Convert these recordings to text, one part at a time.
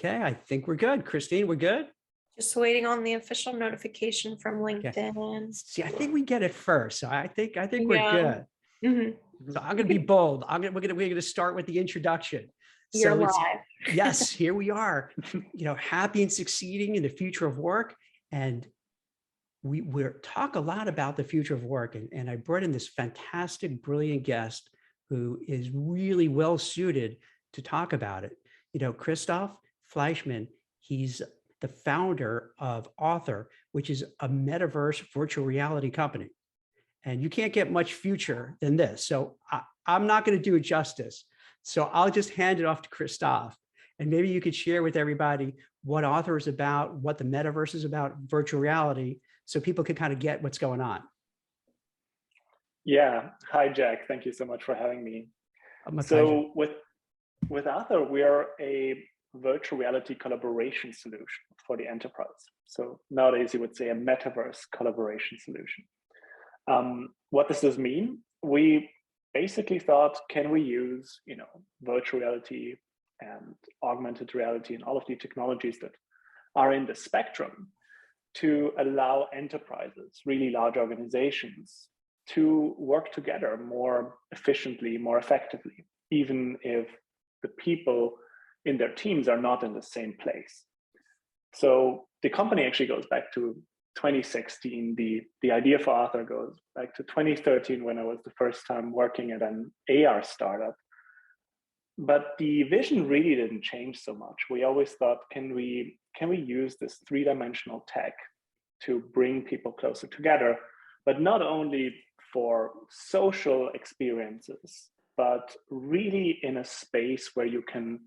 Okay, I think we're good. Christine, we're good? Just waiting on the official notification from Okay. LinkedIn. See, I think we get it first. So I think we're Yeah. good. So I'm going to be bold. We're going to start with the introduction. You're So live. yes, here we are, happy and succeeding in the future of work. And we're talk a lot about the future of work. And I brought in this fantastic, brilliant guest who is really well suited to talk about it. Christoph Fleischmann, he's the founder of Author, which is a metaverse virtual reality company. And you can't get much future than this. So I'm not going to do it justice. So I'll just hand it off to Christoph. And maybe you could share with everybody what Author is about, what the metaverse is about, virtual reality, so people can kind of get what's going on. Yeah. Hi, Jack. Thank you so much for having me. My pleasure. With Author, we are a virtual reality collaboration solution for the enterprise. So nowadays you would say a metaverse collaboration solution. What does this mean? We basically thought, can we use, virtual reality and augmented reality and all of the technologies that are in the spectrum to allow enterprises, really large organizations, to work together more efficiently, more effectively, even if the people in their teams are not in the same place. So the company actually goes back to 2016. The idea for Author goes back to 2013 when I was the first time working at an AR startup. But the vision really didn't change so much. We always thought, can we use this three-dimensional tech to bring people closer together, but not only for social experiences, but really in a space where you can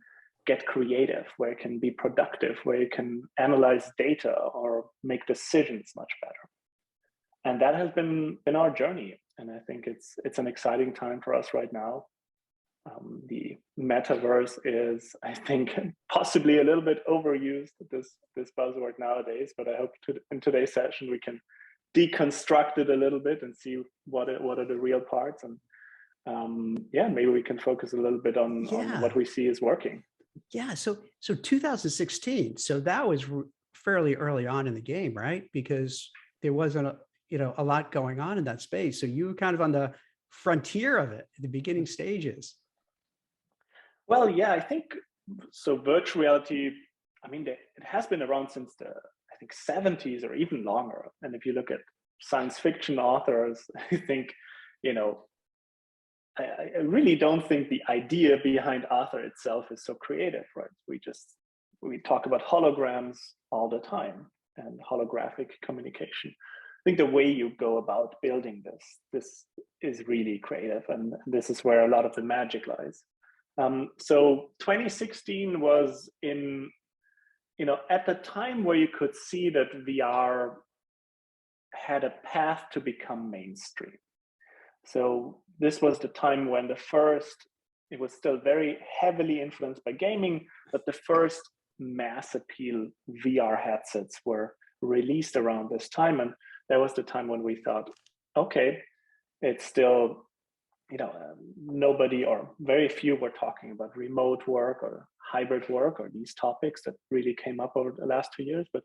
get creative, where you can be productive, where you can analyze data or make decisions much better. And that has been our journey. And I think it's an exciting time for us right now. The metaverse is, I think, possibly a little bit overused, this buzzword nowadays, but I hope in today's session we can deconstruct it a little bit and see what are the real parts. And maybe we can focus a little bit on what we see is working. Yeah, so 2016, so that was fairly early on in the game, right? Because there wasn't a lot going on in that space. So you were kind of on the frontier of it, the beginning stages. Well, yeah, I think so. Virtual reality, it has been around since the, I think, 70s or even longer. And if you look at science fiction authors, I think, I really don't think the idea behind Author itself is so creative, right? We talk about holograms all the time and holographic communication. I think the way you go about building this is really creative, and this is where a lot of the magic lies. So 2016 was at the time where you could see that VR had a path to become mainstream. So this was the time when it was still very heavily influenced by gaming, but the first mass appeal VR headsets were released around this time. And that was the time when we thought, okay, it's still, nobody or very few were talking about remote work or hybrid work or these topics that really came up over the last 2 years. But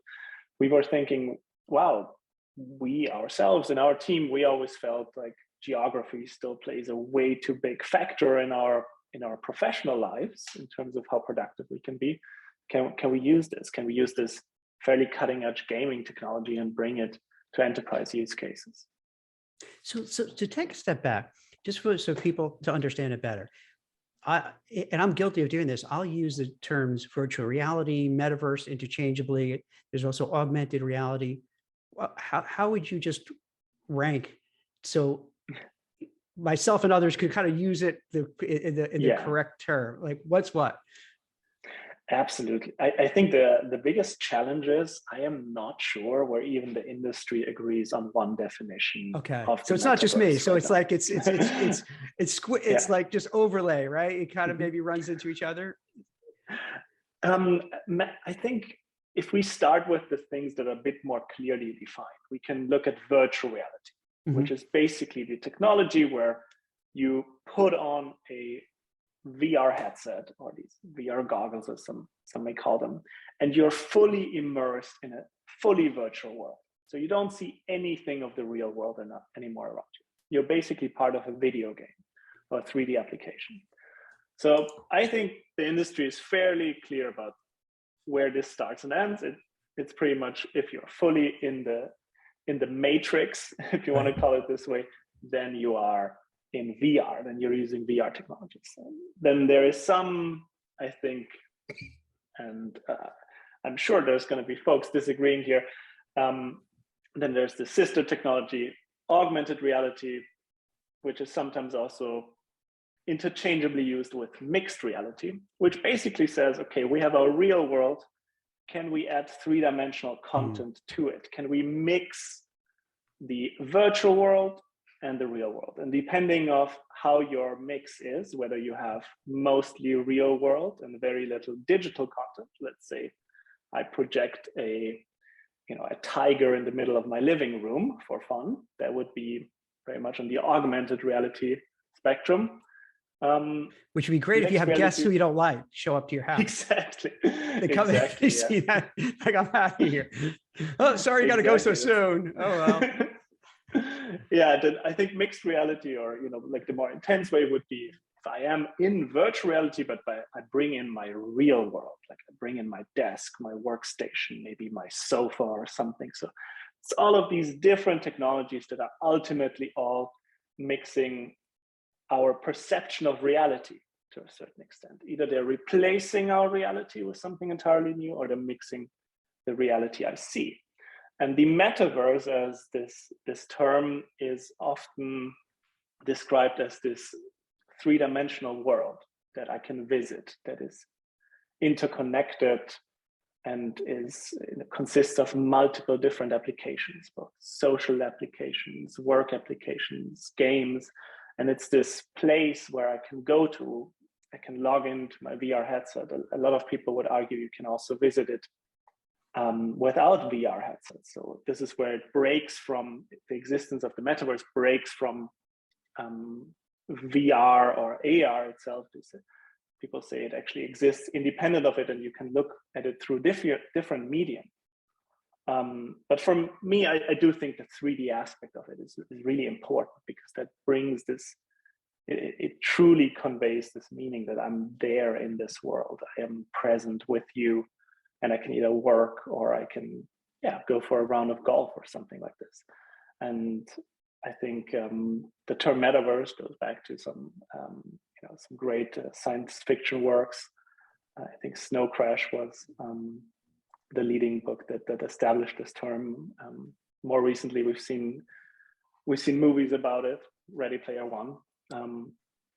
we were thinking, wow, we ourselves in our team, we always felt like geography still plays a way too big factor in our professional lives in terms of how productive we can be. Can we use this? Can we use this fairly cutting edge gaming technology and bring it to enterprise use cases? So to take a step back, just so people to understand it better, and I'm guilty of doing this, I'll use the terms virtual reality, metaverse interchangeably. There's also augmented reality. How would you just rank so myself and others could kind of use it in the correct term? Like what's what? Absolutely. I think the biggest challenge is I am not sure where even the industry agrees on one definition. Okay. Of so it's not just me. So right it's now. like it's like just overlay, right? It kind of maybe runs into each other. I think if we start with the things that are a bit more clearly defined, we can look at virtual reality, which is basically the technology where you put on a VR headset or these VR goggles, as some some may call them, and you're fully immersed in a fully virtual world. So you don't see anything of the real world anymore around you. You're basically part of a video game or 3D application. So I think the industry is fairly clear about where this starts and ends. It's pretty much, if you're fully in the matrix, if you want to call it this way, then you are in VR, then you're using VR technologies. Then there is some, I think, and I'm sure there's going to be folks disagreeing here. Then there's the sister technology, augmented reality, which is sometimes also interchangeably used with mixed reality, which basically says, okay, we have our real world. Can we add three-dimensional content to it? Can we mix the virtual world and the real world? And depending on how your mix is, whether you have mostly real world and very little digital content, let's say I project a tiger in the middle of my living room for fun, that would be very much on the augmented reality spectrum. Which would be great if you have guests who you don't like show up to your house. Exactly. They come in, they see that, like, I'm out of here. Oh, sorry, you got to go so soon. Oh, well. Yeah, I think mixed reality, or like the more intense way, would be if I am in virtual reality, but I bring in my real world, like I bring in my desk, my workstation, maybe my sofa or something. So it's all of these different technologies that are ultimately all mixing our perception of reality to a certain extent. Either they're replacing our reality with something entirely new, or they're mixing the reality I see. And the metaverse, as this term is often described as this three-dimensional world that I can visit, that is interconnected and consists of multiple different applications, both social applications, work applications, games. And it's this place where I can go to, I can log into my VR headset. A lot of people would argue you can also visit it without VR headsets. So this is where it breaks from the existence of the metaverse, breaks from VR or AR itself. People say it actually exists independent of it, and you can look at it through different medium. But for me, I do think the 3D aspect of it is really important, because that brings this, it truly conveys this meaning that I'm there in this world. I am present with you, and I can either work or I can go for a round of golf or something like this. And I think the term metaverse goes back to some great science fiction works. I think Snow Crash was the leading book that established this term. More recently, we've seen movies about it. Ready Player One.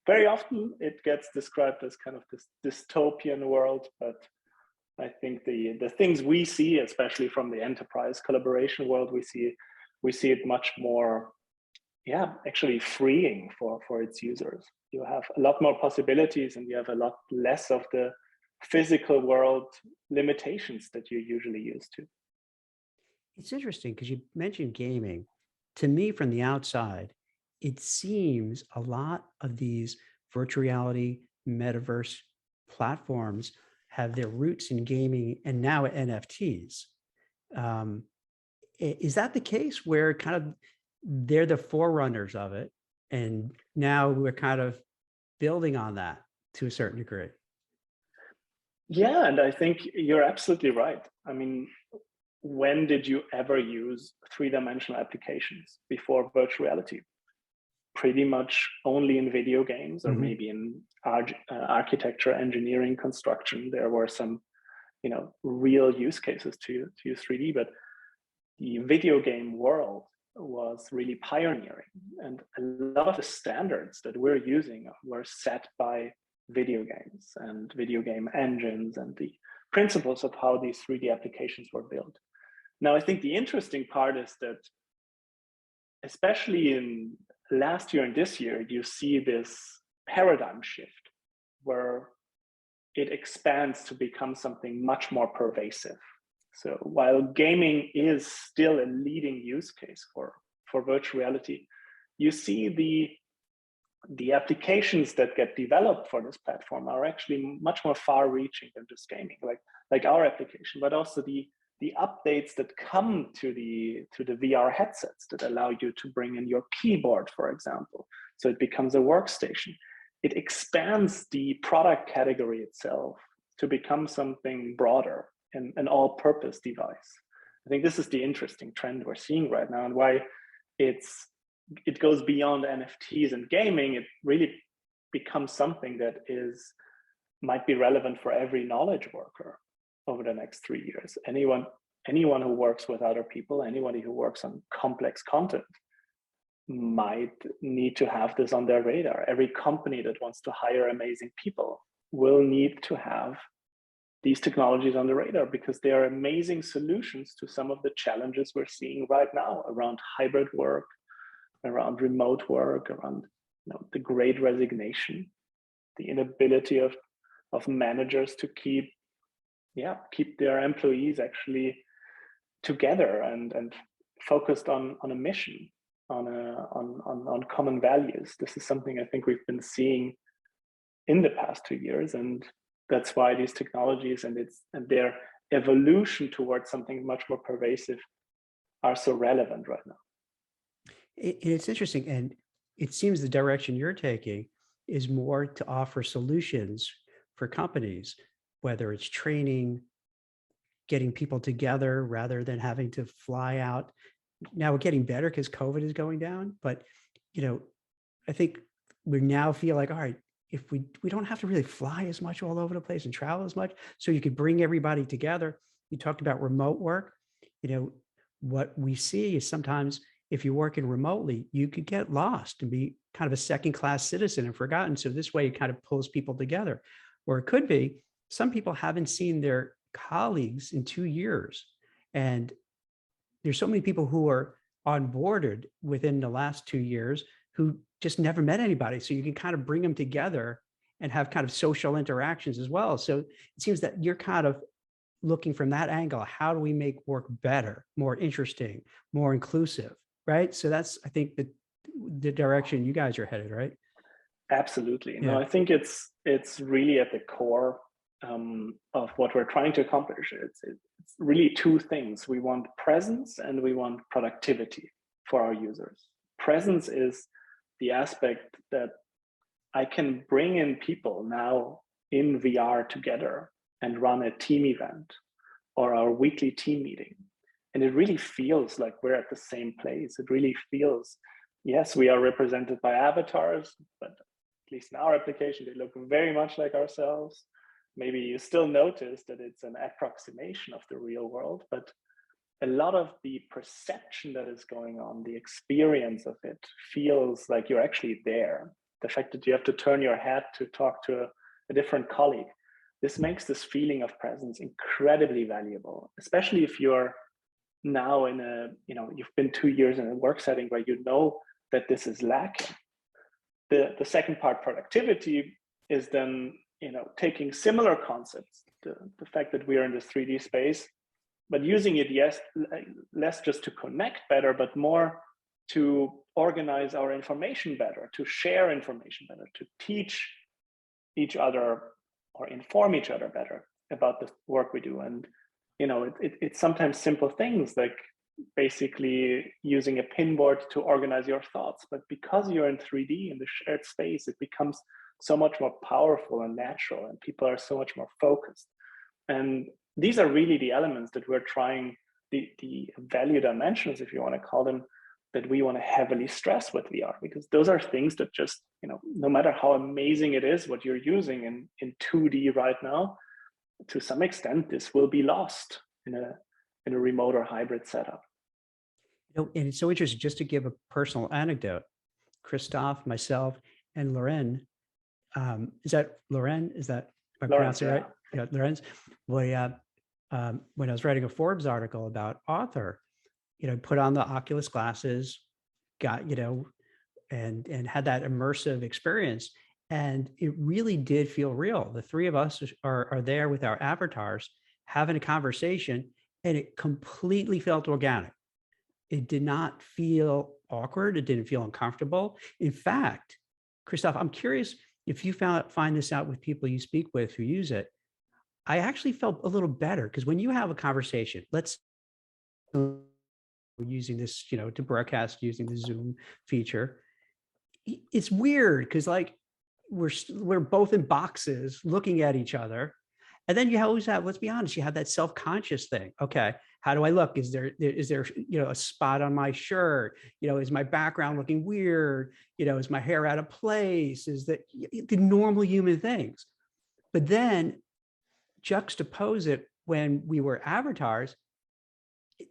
Very often, it gets described as kind of this dystopian world, but I think the things we see, especially from the enterprise collaboration world, we see it much more, actually freeing for its users. You have a lot more possibilities, and you have a lot less of the physical world limitations that you're usually used to. It's interesting because you mentioned gaming. To me, from the outside, it seems a lot of these virtual reality metaverse platforms have their roots in gaming and now NFTs. Is that the case, where kind of they're the forerunners of it, and now we're kind of building on that to a certain degree? Yeah, and I think you're absolutely right. I mean, when did you ever use three-dimensional applications before virtual reality? Pretty much only in video games, or maybe in architecture, engineering, construction. There were some, real use cases to use 3D, but the video game world was really pioneering, and a lot of the standards that we're using were set by video games and video game engines and the principles of how these 3D applications were built. Now, I think the interesting part is that, especially in last year and this year, you see this paradigm shift where it expands to become something much more pervasive. So while gaming is still a leading use case for virtual reality, you see the applications that get developed for this platform are actually much more far-reaching than just gaming, like our application, but also the updates that come to the VR headsets that allow you to bring in your keyboard, for example. So it becomes a workstation. It expands the product category itself to become something broader and an all-purpose device. I think this is the interesting trend we're seeing right now, and why it goes beyond NFTs and gaming. It really becomes something that might be relevant for every knowledge worker over the next 3 years. Anyone who works with other people, anybody who works on complex content might need to have this on their radar. Every company that wants to hire amazing people will need to have these technologies on the radar, because they are amazing solutions to some of the challenges we're seeing right now around hybrid work, around remote work, around the great resignation, the inability of managers to keep their employees actually together and focused on a mission, on common values. This is something I think we've been seeing in the past 2 years, and that's why these technologies and their evolution towards something much more pervasive are so relevant right now. It's interesting, and it seems the direction you're taking is more to offer solutions for companies, whether it's training, getting people together rather than having to fly out. Now we're getting better because COVID is going down, but I think we now feel like, all right, if we don't have to really fly as much all over the place and travel as much, so you could bring everybody together. You talked about remote work. What we see is sometimes if you're working remotely, you could get lost and be kind of a second-class citizen and forgotten. So this way it kind of pulls people together. Or it could be some people haven't seen their colleagues in 2 years. And there's so many people who are onboarded within the last 2 years who just never met anybody. So you can kind of bring them together and have kind of social interactions as well. So it seems that you're kind of looking from that angle. How do we make work better, more interesting, more inclusive, right? So that's, I think, the direction you guys are headed, right? Absolutely. Yeah. No, I think it's really at the core of what we're trying to accomplish. It's really two things. We want presence and we want productivity for our users. Presence is the aspect that I can bring in people now in VR together and run a team event or our weekly team meeting. And it really feels like we're at the same place. It really feels, yes, we are represented by avatars, but at least in our application, they look very much like ourselves. Maybe you still notice that it's an approximation of the real world, but a lot of the perception that is going on, the experience of it, feels like you're actually there. The fact that you have to turn your head to talk to a different colleague, this makes this feeling of presence incredibly valuable, especially if you're now in you've been 2 years in a work setting where you know that this is lacking. The second part, productivity, is then taking similar concepts, the fact that we are in this 3D space, but using it, yes, less just to connect better, but more to organize our information better, to share information better, to teach each other or inform each other better about the work we do. And it's sometimes simple things like basically using a pinboard to organize your thoughts, but because you're in 3D in the shared space, it becomes so much more powerful and natural, and people are so much more focused. And these are really the elements that we're trying, the value dimensions, if you want to call them, that we want to heavily stress with VR, because those are things that just, no matter how amazing it is what you're using in 2D right now, to some extent, this will be lost in a remote or hybrid setup. And it's so interesting, just to give a personal anecdote, Christoph, myself, and Loren, is that Loren? Is that, am I pronouncing it right? Yeah, Lorenz. Well, when I was writing a Forbes article about author, put on the Oculus glasses, got, and had that immersive experience. And it really did feel real. The three of us are there with our avatars having a conversation, and it completely felt organic. It did not feel awkward. It didn't feel uncomfortable. In fact, Christoph, I'm curious if you find this out with people you speak with who use it. I actually felt a little better because when you have a conversation, let's using this, to broadcast using the Zoom feature, it's weird because like we're both in boxes looking at each other. And then you always have, let's be honest, you have that self-conscious thing. Okay, how do I look? Is there a spot on my shirt? Is my background looking weird? Is my hair out of place? Is that the normal human things? But then juxtapose it when we were avatars,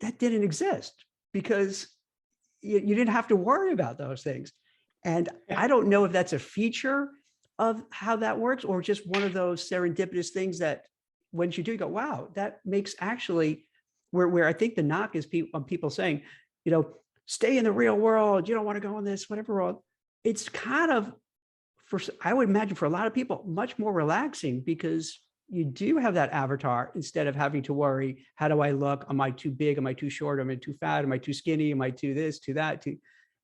that didn't exist because you didn't have to worry about those things. And I don't know if that's a feature of how that works or just one of those serendipitous things that once you do, you go, wow, that makes actually where I think the knock is people saying, stay in the real world. You don't want to go in this, whatever world. It's kind of, I would imagine for a lot of people, much more relaxing because you do have that avatar instead of having to worry, how do I look? Am I too big? Am I too short? Am I too fat? Am I too skinny? Am I too this, too that?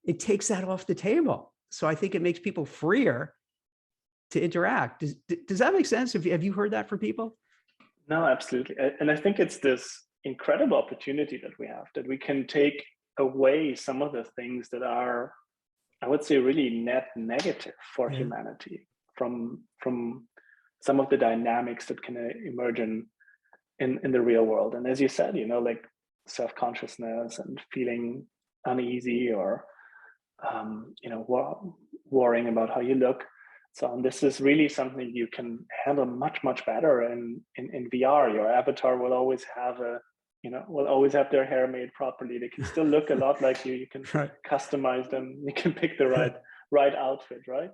It takes that off the table. So I think it makes people freer to interact. Does that make sense? Have you heard that from people? No, absolutely. And I think it's this incredible opportunity that we have, that we can take away some of the things that are, I would say, really net negative for humanity from some of the dynamics that can emerge in the real world. And as you said, like self-consciousness and feeling uneasy or, worrying about how you look. So this is really something you can handle much, much better in VR. Your avatar will always have will always have their hair made properly. They can still look a lot like you. You can customize them. You can pick the right outfit, right?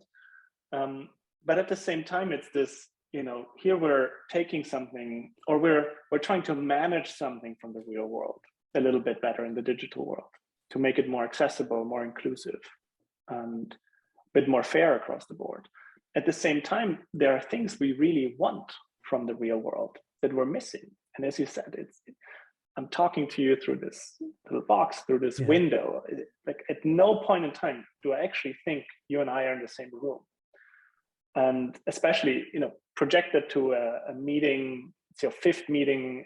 But at the same time, it's this, here we're taking something, or we're trying to manage something from the real world a little bit better in the digital world to make it more accessible, more inclusive, and a bit more fair across the board. At the same time, there are things we really want from the real world that we're missing. And as you said, I'm talking to you through this little box, through this window. Like at no point in time do I actually think you and I are in the same room. And especially, projected to a meeting, it's your fifth meeting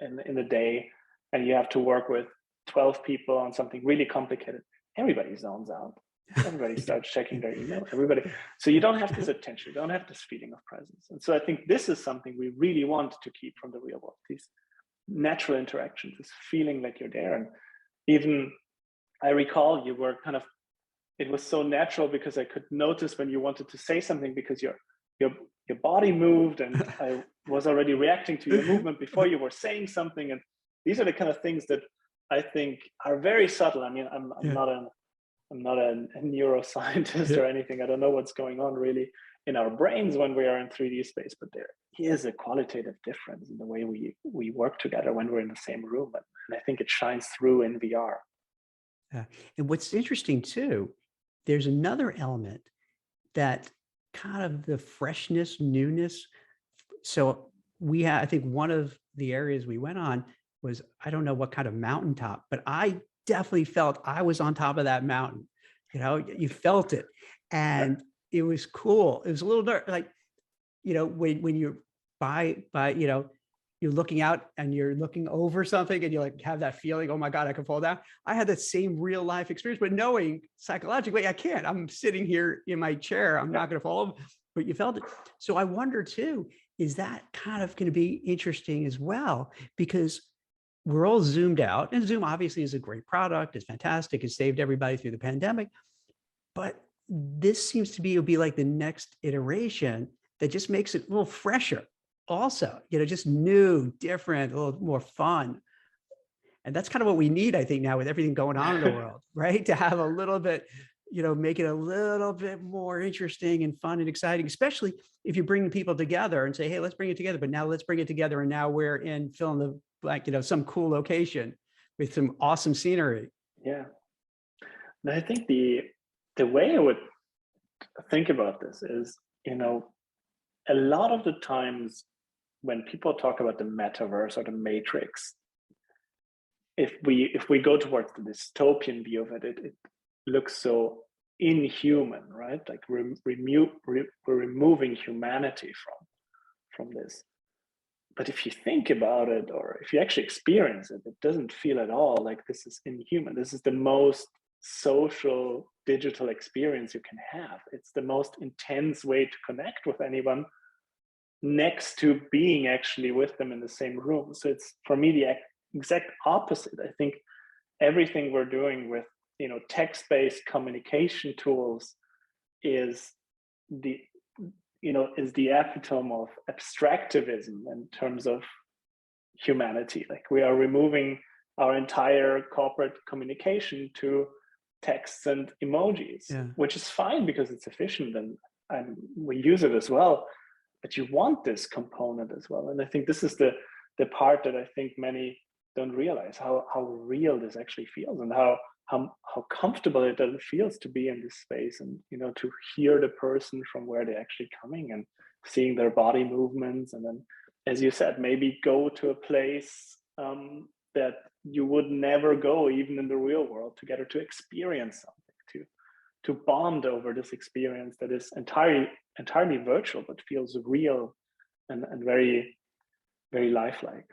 in the day, and you have to work with 12 people on something really complicated. Everybody zones out. Everybody starts checking their email. So you don't have this attention. You don't have this feeling of presence. And so I think this is something we really want to keep from the real world. These natural interactions, this feeling like you're there. And even I recall you were it was so natural because I could notice when you wanted to say something because your body moved and I was already reacting to your movement before you were saying something. And these are the kind of things that I think are very subtle. I mean, I'm not a neuroscientist or anything. I don't know what's going on really in our brains when we are in 3D space, but there is a qualitative difference in the way we work together when we're in the same room. And I think it shines through in VR. And what's interesting too, there's another element that kind of the freshness, newness. So I think one of the areas we went on was, I don't know what kind of mountaintop, but I definitely felt I was on top of that mountain. You felt it, and it was cool. It was a little dark, like, when you're you're looking out and you're looking over something and you like have that feeling, oh my God, I can fall down. I had that same real life experience, but knowing psychologically, I can't. I'm sitting here in my chair. I'm not going to fall over, but you felt it. So I wonder too, is that kind of going to be interesting as well? Because we're all zoomed out, and Zoom obviously is a great product. It's fantastic. It saved everybody through the pandemic. But this seems to be like the next iteration that just makes it a little fresher. Also, just new, different, a little more fun. And that's kind of what we need, I think, now with everything going on in the world, right? To have a little bit, make it a little bit more interesting and fun and exciting, especially if you bring people together and say, hey, let's bring it together. But now let's bring it together. And now we're in fill in the blank, some cool location with some awesome scenery. Yeah. And I think the way I would think about this is, a lot of the times when people talk about the metaverse or the matrix, if we go towards the dystopian view of it, it looks so inhuman, right? Like we're removing humanity from this. But if you think about it, or if you actually experience it, it doesn't feel at all like this is inhuman. This is the most social digital experience you can have. It's the most intense way to connect with anyone, next to being actually with them in the same room. So it's, for me, the exact opposite. I think everything we're doing with, you know, text-based communication tools is the, you know, is the epitome of abstractivism in terms of humanity. Like we are removing our entire corporate communication to texts and emojis, Yeah. which is fine because it's efficient and we use it as well. But you want this component as well. And I think this is the part that I think many don't realize, how real this actually feels, and how comfortable it feels to be in this space, and, you know, to hear the person from where they're actually coming and seeing their body movements. And then, as you said, maybe go to a place that you would never go even in the real world together, to experience something, to bond over this experience that is entirely virtual but feels real and very, very lifelike.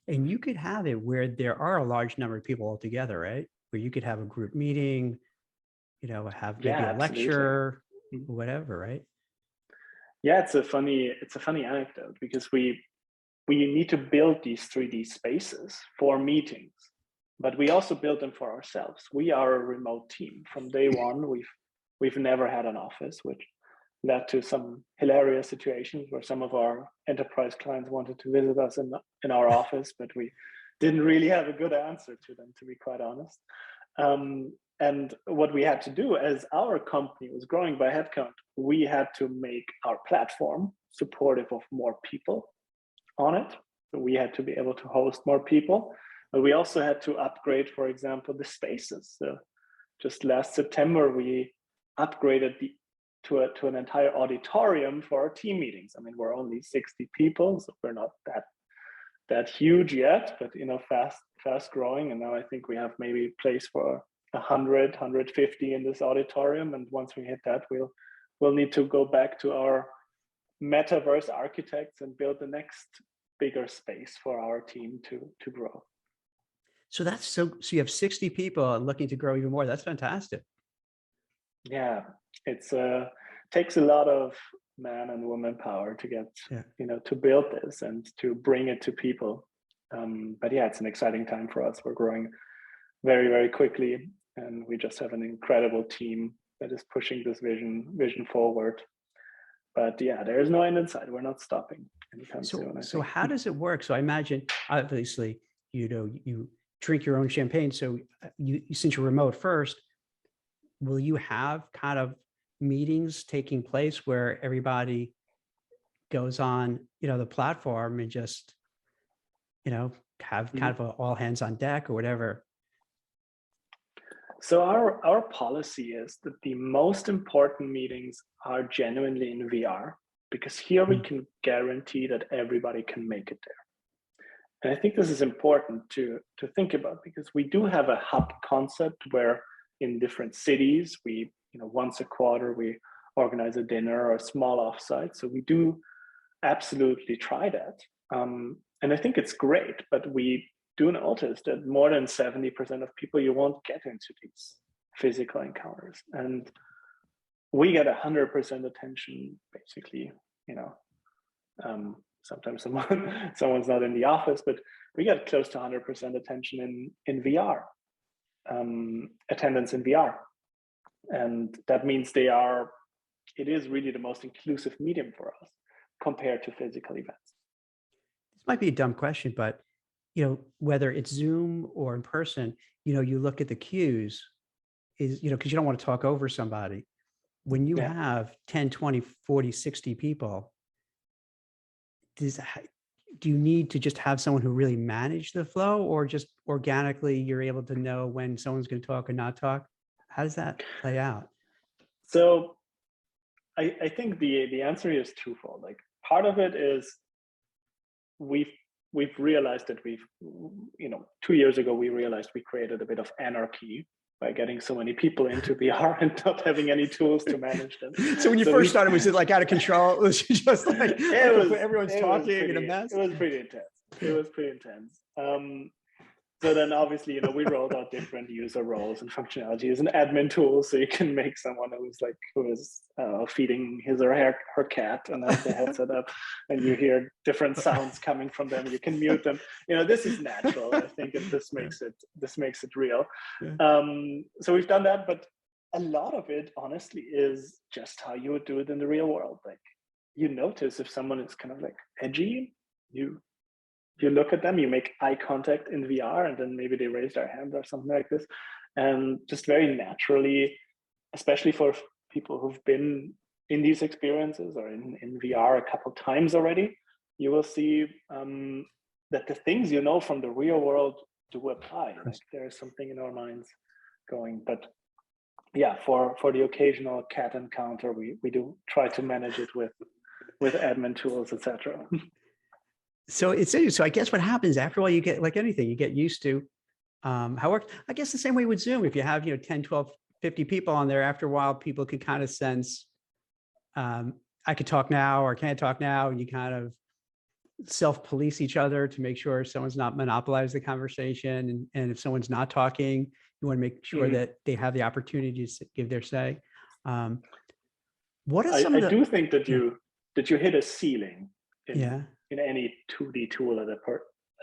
And you could have it where there are a large number of people all together, right? Where you could have a group meeting, you know, have maybe a lecture, whatever, right? Yeah, it's a funny anecdote, because we need to build these 3D spaces for meetings, but we also build them for ourselves. We are a remote team from day one. We've never had an office, which led to some hilarious situations where some of our enterprise clients wanted to visit us in our office, but we didn't really have a good answer to them, to be quite honest. And what we had to do, as our company was growing by headcount, we had to make our platform supportive of more people on it. So we had to be able to host more people, but we also had to upgrade, for example, the spaces. So just last September, we upgraded to an entire auditorium for our team meetings. I mean, we're only 60 people, so we're not that huge yet, but, you know, fast growing. And now I think we have maybe place for 100, 150 in this auditorium. And once we hit that, we'll need to go back to our metaverse architects and build the next bigger space for our team to grow. So so you have 60 people looking to grow even more. That's fantastic. Yeah, it's takes a lot of man and woman power to get, you know, to build this and to bring it to people. But yeah, it's an exciting time for us. We're growing very, very quickly, and we just have an incredible team that is pushing this vision forward. But yeah, there is no end in sight. We're not stopping anytime soon. So how does it work? So I imagine, obviously, you know, you drink your own champagne. So since you're remote first, will you have kind of meetings taking place where everybody goes on, you know, the platform and just, you know, have kind of a all hands on deck or whatever? So our policy is that the most important meetings are genuinely in VR, because here we can guarantee that everybody can make it there. And I think this is important to think about, because we do have a hub concept where in different cities, we, you know, once a quarter, we organize a dinner or a small offsite. So we do absolutely try that. And I think it's great, but we do notice that more than 70% of people, you won't get into these physical encounters. And we get 100% attention, basically, you know. Sometimes someone's not in the office, but we get close to 100% attention in VR, attendance in VR. And that means it is really the most inclusive medium for us compared to physical events. This might be a dumb question, but, you know, whether it's Zoom or in person, you know, you look at the cues is, you know, because you don't want to talk over somebody. When you have 10, 20, 40, 60 people, do you need to just have someone who really manage the flow, or just organically you're able to know when someone's going to talk or not talk? How does that play out? So I think the answer is twofold. Like, part of it is we've realized that you know, 2 years ago, we realized we created a bit of anarchy by getting so many people into VR and not having any tools to manage them. So when you first started, was it like out of control? It was just like, everyone's it talking in a mess? It was pretty intense. It was pretty intense. So then obviously, we rolled out different user roles and functionalities and admin tools. So you can make someone who is feeding his or her cat and has the headset up, and you hear different sounds coming from them. You can mute them. This is natural. I think this makes it real. Yeah. So we've done that, but a lot of it, honestly, is just how you would do it in the real world. Like, you notice if someone is kind of like edgy, you look at them, you make eye contact in VR, and then maybe they raise their hand or something like this. And just very naturally, especially for people who've been in these experiences or in VR a couple times already, you will see that the things from the real world do apply. Like, there is something in our minds going. But yeah, for the occasional cat encounter, we do try to manage it with admin tools, etc. So so I guess what happens after a while, you get, like anything, you get used to how it works. I guess the same way with Zoom, if you have 10, 12, 50 people on there, after a while, people can kind of sense I could talk now or can't talk now, and you kind of self-police each other to make sure someone's not monopolized the conversation. And if someone's not talking, you want to make sure that they have the opportunity to give their say. What are some of the— I do think that you hit a ceiling in any 2D tool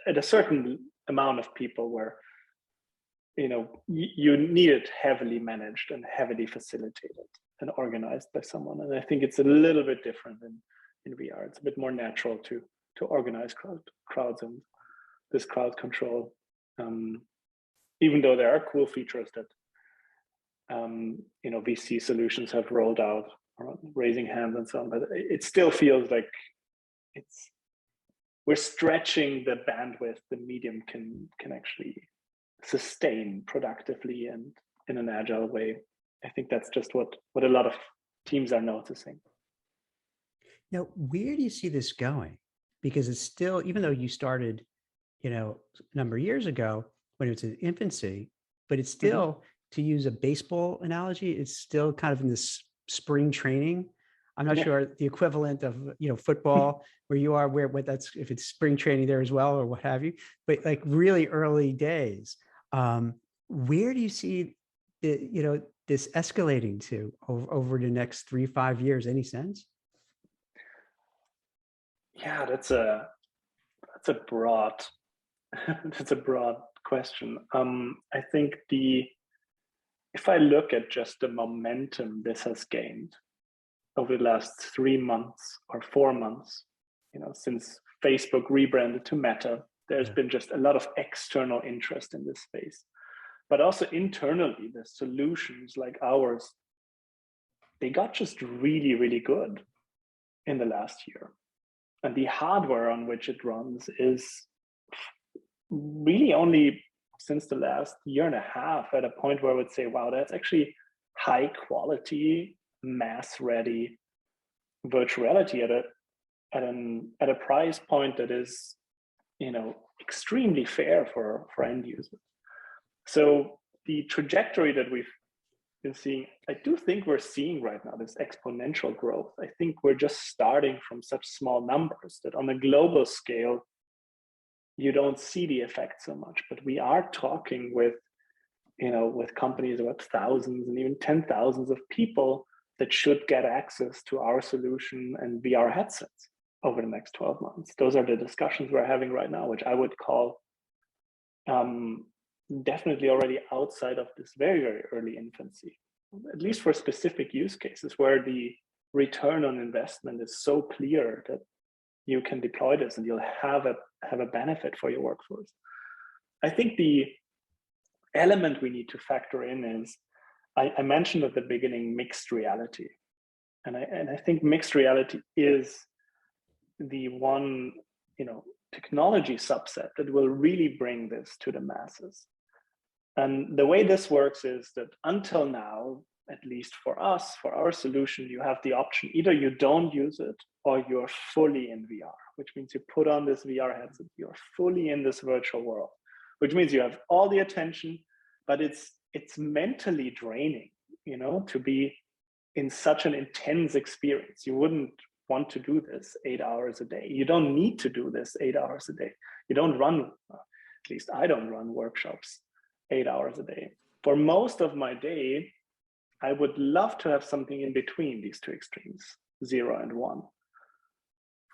at a certain amount of people where you need it heavily managed and heavily facilitated and organized by someone. And I think it's a little bit different in VR. It's a bit more natural to organize crowds and this crowd control. Even though there are cool features that VC solutions have rolled out, raising hands and so on, but it still feels like we're stretching the bandwidth the medium can actually sustain productively and in an agile way. I think that's just what a lot of teams are noticing. Now, where do you see this going? Because it's still, even though you started, a number of years ago when it was in infancy, but it's still, to use a baseball analogy, it's still kind of in this spring training. I'm not sure the equivalent of, football where you are, if it's spring training there as well or what have you, but like really early days. Where do you see this escalating to over the next 3-5 years? Any sense? Yeah, that's a broad question. I think if I look at just the momentum this has gained over the last 3 months or 4 months, since Facebook rebranded to Meta, there's been just a lot of external interest in this space. But also internally, the solutions like ours, they got just really, really good in the last year. And the hardware on which it runs is really only since the last year and a half at a point where I would say, wow, that's actually high quality, mass ready virtual reality at a price point that is, extremely fair for end users. So the trajectory that we've been seeing, I do think we're seeing right now this exponential growth. I think we're just starting from such small numbers that on a global scale, you don't see the effect so much, but we are talking with companies about thousands and even 10,000s of people that should get access to our solution and VR headsets over the next 12 months. Those are the discussions we're having right now, which I would call definitely already outside of this very, very early infancy, at least for specific use cases where the return on investment is so clear that you can deploy this and you'll have a benefit for your workforce. I think the element we need to factor in is, I mentioned at the beginning, mixed reality. And I think mixed reality is the one, technology subset that will really bring this to the masses. And the way this works is that until now, at least for us, for our solution, you have the option, either you don't use it or you're fully in VR, which means you put on this VR headset, you're fully in this virtual world, which means you have all the attention, but it's it's mentally draining, to be in such an intense experience. You wouldn't want to do this 8 hours a day. You don't need to do this 8 hours a day. You don't run, at least I don't run workshops 8 hours a day. For most of my day, I would love to have something in between these two extremes, 0 and 1.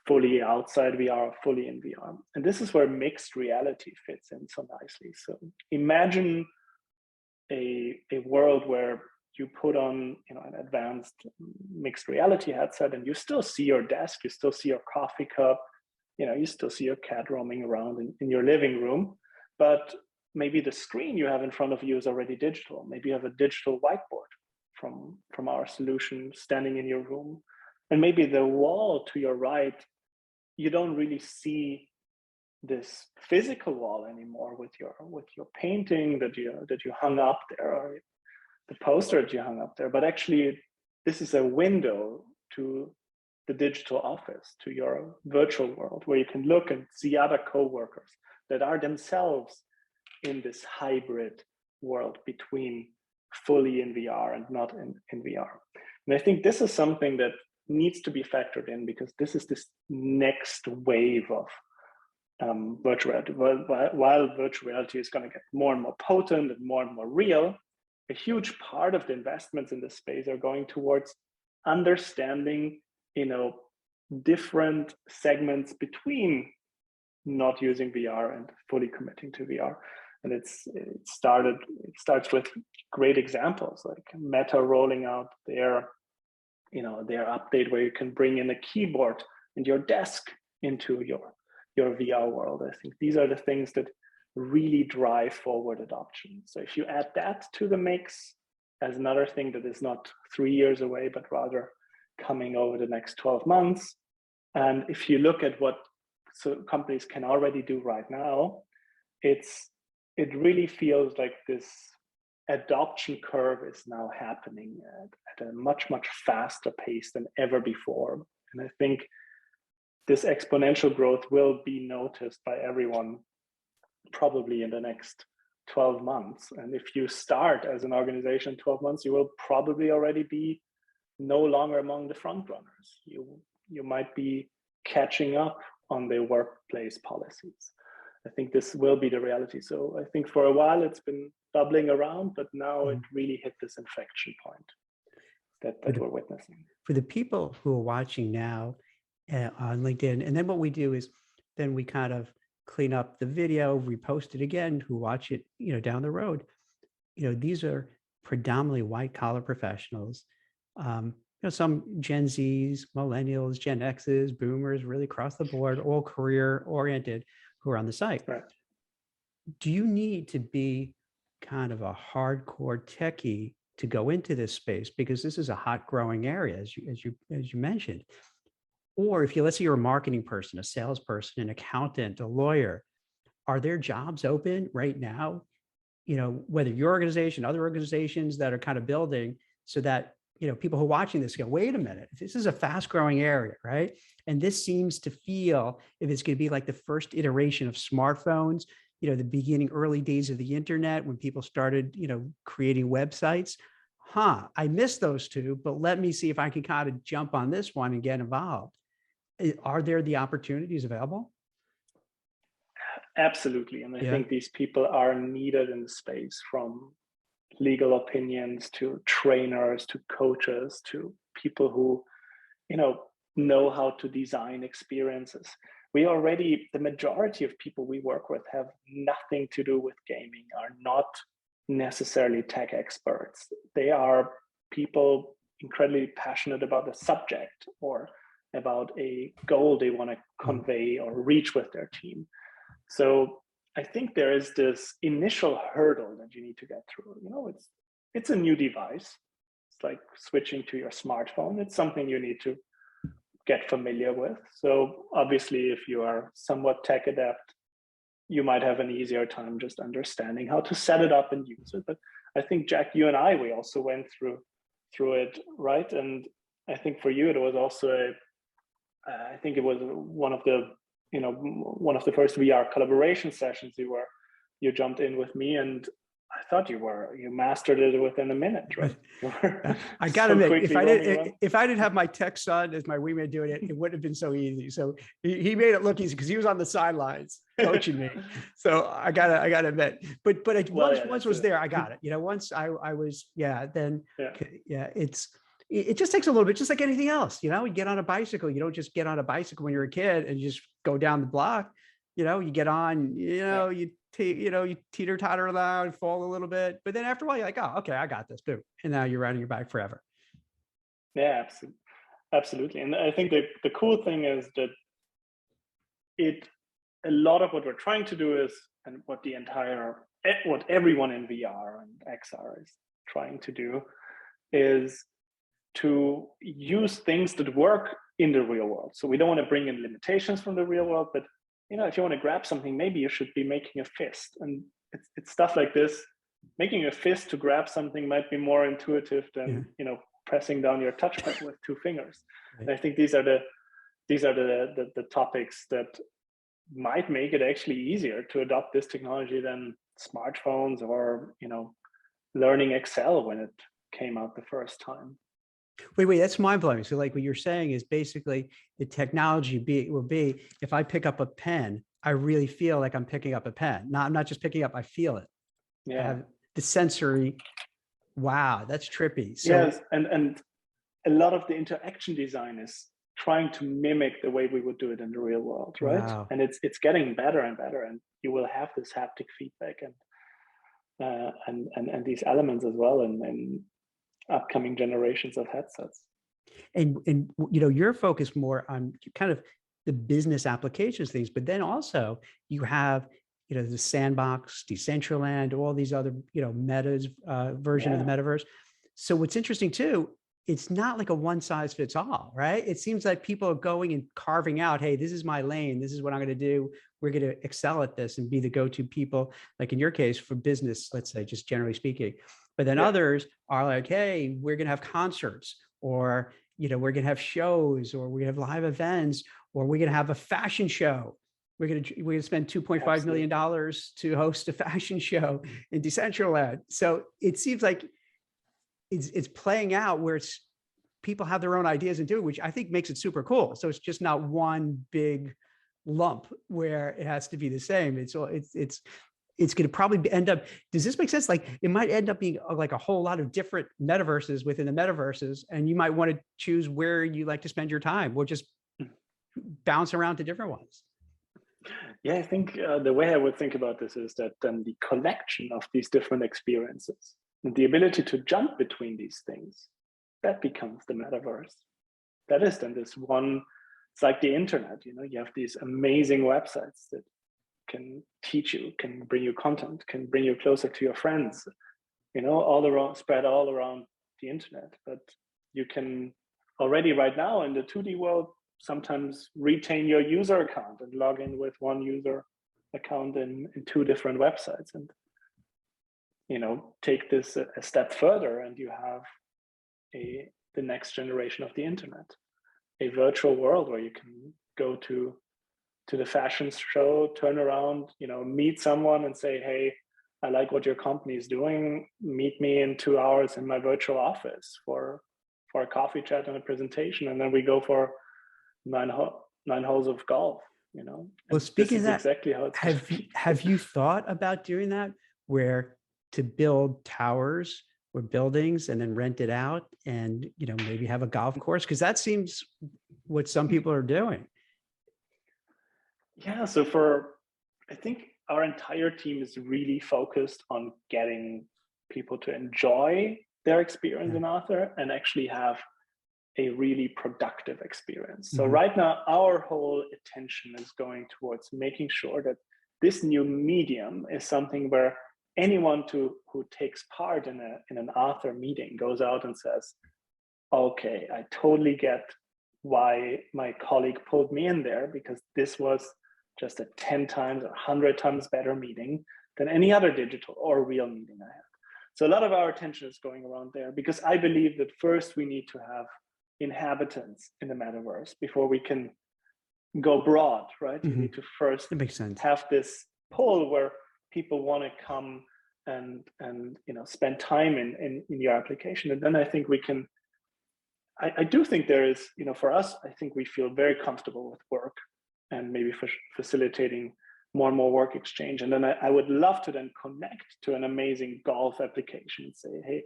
Fully outside VR, fully in VR. And this is where mixed reality fits in so nicely. So imagine a world where you put on an advanced mixed reality headset and you still see your desk, you still see your coffee cup, you still see your cat roaming around in your living room, but maybe the screen you have in front of you is already digital. Maybe you have a digital whiteboard from our solution standing in your room. And maybe the wall to your right, you don't really see this physical wall anymore with your painting that you hung up there, or the poster that you hung up there, but actually this is a window to the digital office, to your virtual world, where you can look and see other co-workers that are themselves in this hybrid world between fully in VR and not in VR. And I think this is something that needs to be factored in, because this is this next wave of virtual reality. While virtual reality is going to get more and more potent and more real, a huge part of the investments in this space are going towards understanding, different segments between not using VR and fully committing to VR. And it starts with great examples like Meta rolling out their update where you can bring in a keyboard and your desk into your VR world. I think these are the things that really drive forward adoption. So if you add that to the mix as another thing that is not 3 years away, but rather coming over the next 12 months, and if you look at what companies can already do right now, it really feels like this adoption curve is now happening at a much faster pace than ever before. And I think this exponential growth will be noticed by everyone probably in the next 12 months. And if you start as an organization 12 months, you will probably already be no longer among the front runners. You might be catching up on the workplace policies. I think this will be the reality. So I think for a while it's been bubbling around, but now it really hit this inflection point that we're witnessing. For the people who are watching now on LinkedIn, and then what we do is then we kind of clean up the video, repost it again, who watch it, down the road. These are predominantly white collar professionals. Some Gen Zs, millennials, Gen Xs, boomers, really across the board, all career oriented who are on the site. Right. Do you need to be kind of a hardcore techie to go into this space? Because this is a hot growing area, as you mentioned. Or if let's say you're a marketing person, a salesperson, an accountant, a lawyer, are there jobs open right now? Whether your organization, other organizations that are kind of building so that, people who are watching this go, wait a minute, this is a fast growing area, right? And this seems to feel, if it's going to be like the first iteration of smartphones, the beginning, early days of the internet when people started, creating websites. I missed those two, but let me see if I can kind of jump on this one and get involved. Are there the opportunities available? Absolutely. And I think these people are needed in the space, from legal opinions to trainers to coaches to people who, know how to design experiences. The majority of people we work with have nothing to do with gaming, are not necessarily tech experts. They are people incredibly passionate about the subject or about a goal they want to convey or reach with their team. So I think there is this initial hurdle that you need to get through. It's a new device. It's like switching to your smartphone. It's something you need to get familiar with. So obviously, if you are somewhat tech adept, you might have an easier time just understanding how to set it up and use it. But I think, Jack, you and we also went through it, right? And I think for you, it was also I think it was one of the first VR collaboration sessions you jumped in with me, and I thought you mastered it within a minute, right? I gotta so admit, quickly if I didn't have my tech son as my wingman doing it, it wouldn't have been so easy. So he made it look easy because he was on the sidelines coaching me. So I gotta admit, but once was there, I got it. You know, once I was, then it just takes a little bit, just like anything else. You know, you get on a bicycle. You don't just get on a bicycle when you're a kid and you just go down the block. You know, you get on. You teeter totter around, fall a little bit, but then after a while, you're like, oh, okay, I got this, boom, and now you're riding your bike forever. Yeah, absolutely. And I think the cool thing is that a lot of what we're trying to do is, and what everyone in VR and XR is trying to do, is to use things that work in the real world. So we don't want to bring in limitations from the real world, but if you want to grab something, maybe you should be making a fist. And it's stuff like this. Making a fist to grab something might be more intuitive than pressing down your touchpad with 2 fingers. Right. And I think these are the topics that might make it actually easier to adopt this technology than smartphones or learning Excel when it came out the first time. Wait, that's mind blowing. So like what you're saying is basically the technology will be, if I pick up a pen, I really feel like I'm picking up a pen. I'm not just picking up, I feel it. Yeah. I have the sensory. Wow, that's trippy. So, yes, and a lot of the interaction design is trying to mimic the way we would do it in the real world, right? Wow. And it's getting better and better, and you will have this haptic feedback and these elements as well in upcoming generations of headsets. And you're focused more on kind of the business applications things, but then also you have the Sandbox, Decentraland, all these other Meta's version of the metaverse. So what's interesting too, it's not like a one size fits all, right? It seems like people are going and carving out, hey, this is my lane, this is what I'm going to do. We're going to excel at this and be the go-to people, like in your case for business, let's say, just generally speaking. But then others are like, hey, we're going to have concerts, or we're going to have shows, or we're going to have live events, or we're going to have a fashion show. We're going to spend $2.5 million to host a fashion show in Decentraland. So it seems like it's playing out where people have their own ideas and do it, which I think makes it super cool. So it's just not one big lump where it has to be the same. It's going to probably end up, does this make sense? Like it might end up being like a whole lot of different metaverses within the metaverses, and you might want to choose where you like to spend your time, or just bounce around to different ones. Yeah, I think the way I would think about this is that then the collection of these different experiences, and the ability to jump between these things, that becomes the metaverse. That is then this one, it's like the internet, you have these amazing websites that can teach you, can bring you content, can bring you closer to your friends, all around, spread all around the internet. But you can already right now in the 2D world sometimes retain your user account and log in with one user account in 2 different websites, and take this a step further, and you have the next generation of the internet, a virtual world where you can go to the fashion show, turn around, meet someone and say, hey, I like what your company is doing. Meet me in 2 hours in my virtual office for a coffee chat and a presentation. And then we go for 9 holes of golf, Well, speaking of that, exactly how it's have you thought about doing that, where to build towers or buildings and then rent it out and, maybe have a golf course? Because that seems what some people are doing. Yeah, so I think our entire team is really focused on getting people to enjoy their experience in Author and actually have a really productive experience. So right now, our whole attention is going towards making sure that this new medium is something where anyone who takes part in an Author meeting goes out and says, okay, I totally get why my colleague pulled me in there, because this was just a 10 times or 100 times better meeting than any other digital or real meeting I had. So a lot of our attention is going around there, because I believe that first we need to have inhabitants in the metaverse before we can go broad, right? You need to first that makes sense. have this pull where people want to come and spend time in your application. And then I think we can, I do think there is, for us, I think we feel very comfortable with work and maybe facilitating more and more work exchange. And then I would love to then connect to an amazing golf application and say, hey,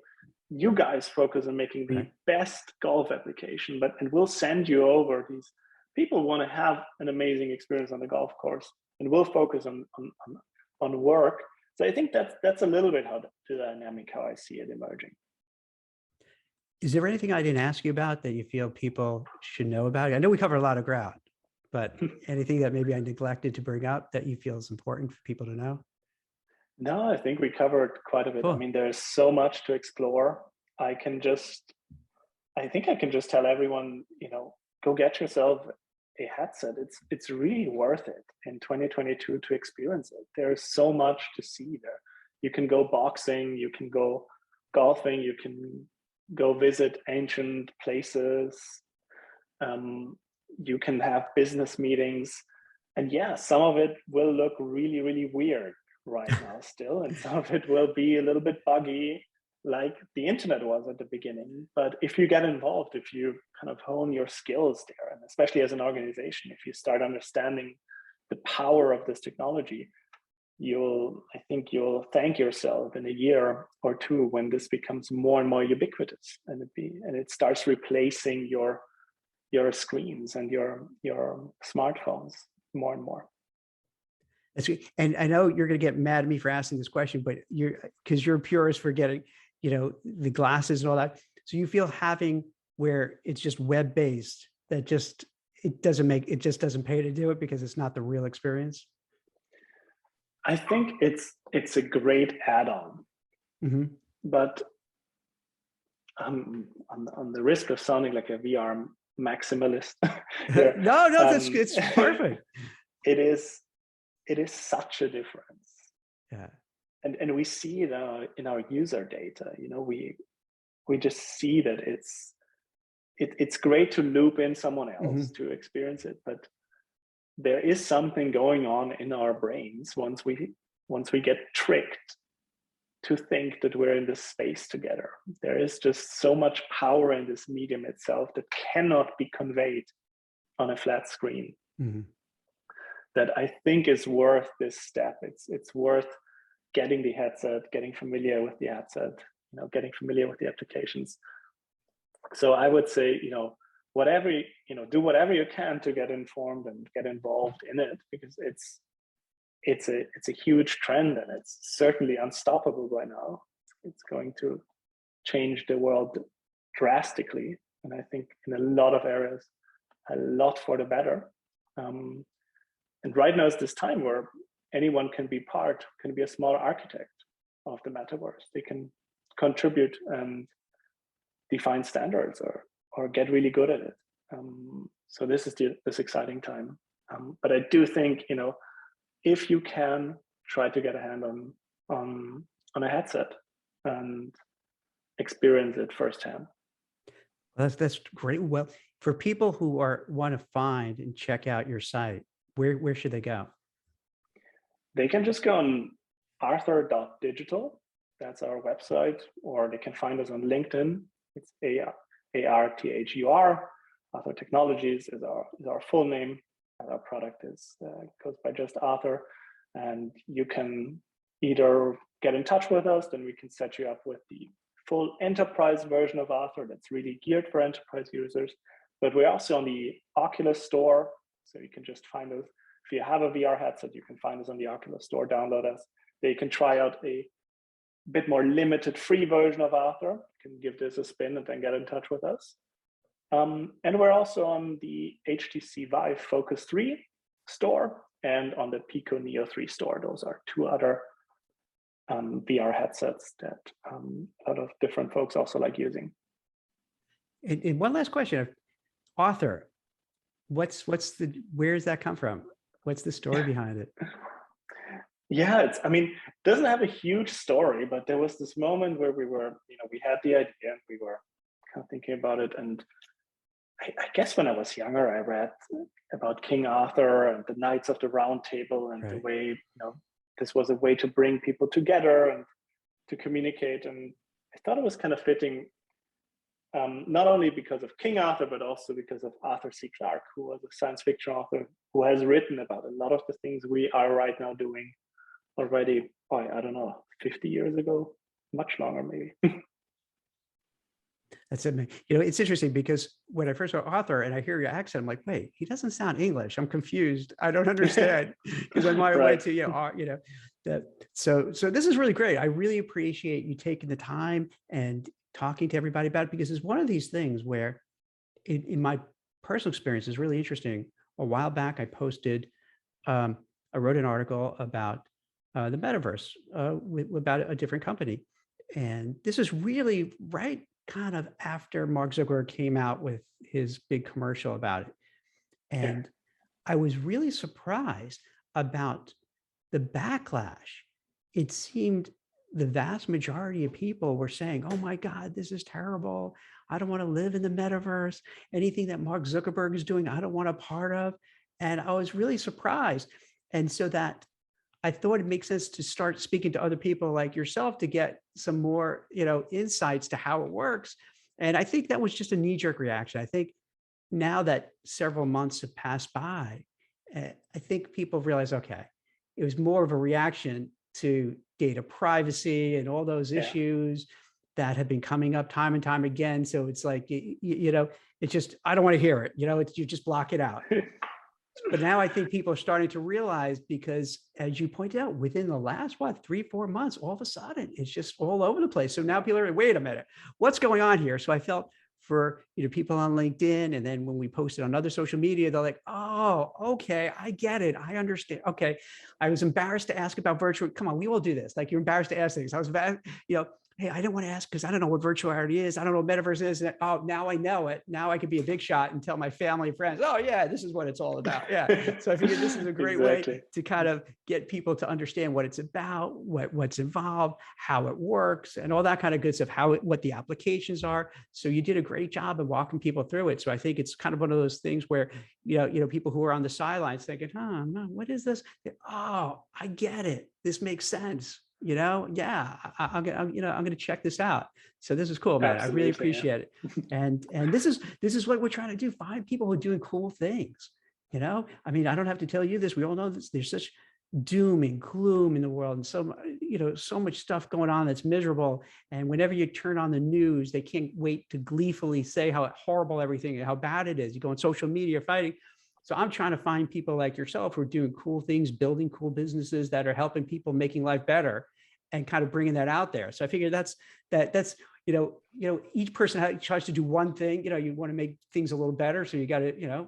you guys focus on making the best golf application, and we'll send you over these people who want to have an amazing experience on the golf course, and we'll focus on work. So I think that's a little bit how the dynamic, how I see it emerging. Is there anything I didn't ask you about that you feel people should know about? I know we cover a lot of ground, but anything that maybe I neglected to bring up that you feel is important for people to know? No, I think we covered quite a bit. Cool. I mean, there's so much to explore. I think I can just tell everyone, go get yourself a headset. It's really worth it in 2022 to experience it. There's so much to see there. You can go boxing, you can go golfing, you can go visit ancient places. You can have business meetings. And yeah, some of it will look really, really weird right now still. And some of it will be a little bit buggy, like the internet was at the beginning. But if you get involved, if you kind of hone your skills there, and especially as an organization, if you start understanding the power of this technology, I think you'll thank yourself in a year or two when this becomes more and more ubiquitous, and it starts replacing your screens and your smartphones more and more. And I know you're going to get mad at me for asking this question, but because you're a purist for getting, the glasses and all that. So you feel having where it's just web-based, that it just doesn't pay to do it because it's not the real experience? I think it's a great add-on, but on the risk of sounding like a VR maximalist, no, it's perfect. It is such a difference. Yeah, and we see it in our user data. We just see that it's great to loop in someone else to experience it, but there is something going on in our brains once we get tricked to think that we're in this space together. There is just so much power in this medium itself that cannot be conveyed on a flat screen, that I think is worth this step. It's worth getting the headset, getting familiar with the headset, getting familiar with the applications. So I would say, do whatever you can to get informed and get involved in it, because it's a huge trend, and it's certainly unstoppable by now. It's going to change the world drastically, and I think in a lot of areas, a lot for the better. And right now is this time where anyone can be a small architect of the metaverse. They can contribute and define standards or get really good at it. So this is this exciting time. But I do think, if you can try to get a hand on a headset and experience it firsthand. That's great. Well, for people who want to find and check out your site, where should they go? They can just go on arthur.digital. That's our website, or they can find us on LinkedIn. It's ARTHUR. Arthur Technologies is our full name, and our product goes by just Arthur. And you can either get in touch with us, then we can set you up with the full enterprise version of Arthur that's really geared for enterprise users. But we're also on the Oculus Store, so you can just find us. If you have a VR headset, you can find us on the Oculus Store, download us. There you can try out a bit more limited free version of Arthur. You can give this a spin and then get in touch with us. And we're also on the HTC Vive Focus 3 store and on the Pico Neo 3 store. Those are two other VR headsets that a lot of different folks also like using. And one last question: Arthur, where does that come from? What's the story behind it? Yeah, it doesn't have a huge story, but there was this moment where we had the idea and we were kind of thinking about it. And I guess when I was younger, I read about King Arthur and the Knights of the Roundtable and the way, this was a way to bring people together. And to communicate. And I thought it was kind of fitting, not only because of King Arthur, but also because of Arthur C. Clarke, who was a science fiction author who has written about a lot of the things we are right now doing already, I don't know, 50 years ago, much longer maybe. That's it. You know, it's interesting because when I first saw Arthur and I hear your accent, I'm like, wait, he doesn't sound English. I'm confused. I don't understand because I'm my way to, that. So this is really great. I really appreciate you taking the time and talking to everybody about it, because it's one of these things where in my personal experience is really interesting. A while back, I posted, I wrote an article about the metaverse about a different company. And this is really right kind of after Mark Zuckerberg came out with his big commercial about it. And I was really surprised about the backlash. It seemed the vast majority of people were saying, oh my God, this is terrible. I don't want to live in the metaverse. Anything that Mark Zuckerberg is doing, I don't want a part of. And I was really surprised. And so that I thought it makes sense to start speaking to other people like yourself to get some more, insights to how it works. And I think that was just a knee-jerk reaction. I think now that several months have passed by, I think people realize, okay, it was more of a reaction to data privacy and all those issues that have been coming up time and time again. So it's like, it's just, I don't want to hear it, you just block it out. But now I think people are starting to realize, because as you pointed out, within the last, 3-4 months, all of a sudden, it's just all over the place. So now people are, wait a minute, what's going on here? So I felt for people on LinkedIn, and then when we posted on other social media, they're like, oh, okay, I get it. I understand. Okay. I was embarrassed to ask about virtual. Come on, we all do this. Like, you're embarrassed to ask things. I was, hey, I didn't want to ask because I don't know what virtual reality is. I don't know what metaverse is. And, oh, now I know it. Now I could be a big shot and tell my family and friends, oh yeah, this is what it's all about. Yeah. So I figured this is a great way to kind of get people to understand what it's about, what's involved, how it works, and all that kind of good stuff, what the applications are. So you did a great job of walking people through it. So I think it's kind of one of those things where, people who are on the sidelines thinking, oh, no, what is this? Oh, I get it. This makes sense. I'm going to check this out. So this is cool, man. Absolutely, I really appreciate it. And this is what we're trying to do. Find people who are doing cool things. I don't have to tell you this. We all know this. There's such doom and gloom in the world, and so much stuff going on that's miserable. And whenever you turn on the news, they can't wait to gleefully say how horrible everything and how bad it is. You go on social media fighting. So I'm trying to find people like yourself who are doing cool things, building cool businesses that are helping people, making life better, and kind of bringing that out there. So I figure that's each person tries to do one thing. You want to make things a little better, so you got to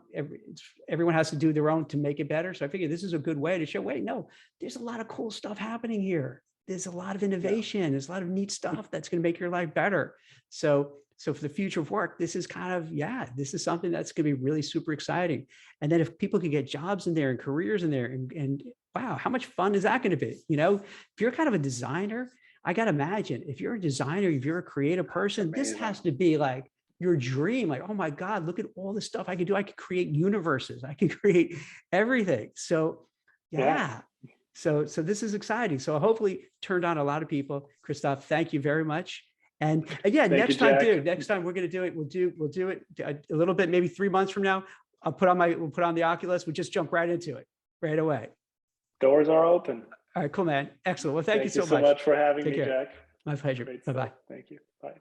everyone has to do their own to make it better. So I figure this is a good way to show, wait, no, there's a lot of cool stuff happening here. There's a lot of innovation. There's a lot of neat stuff that's going to make your life better. So for the future of work, this is kind of, this is something that's going to be really super exciting. And then if people could get jobs in there and careers in there, and wow, how much fun is that going to be? If you're kind of a designer, I got to imagine if you're a designer, if you're a creative person, this has to be like your dream. Like, oh my God, look at all the stuff I could do. I could create universes. I could create everything. So So this is exciting. So hopefully turned on a lot of people. Christoph, thank you very much. And again, next time we're going to do it. We'll do it a little bit, maybe 3 months from now. We'll put on the Oculus. We'll just jump right into it right away. Doors are open. All right, cool, man. Excellent. Well, thank you so much for having me, care. Jack. My pleasure. Bye-bye. Thank you. Bye.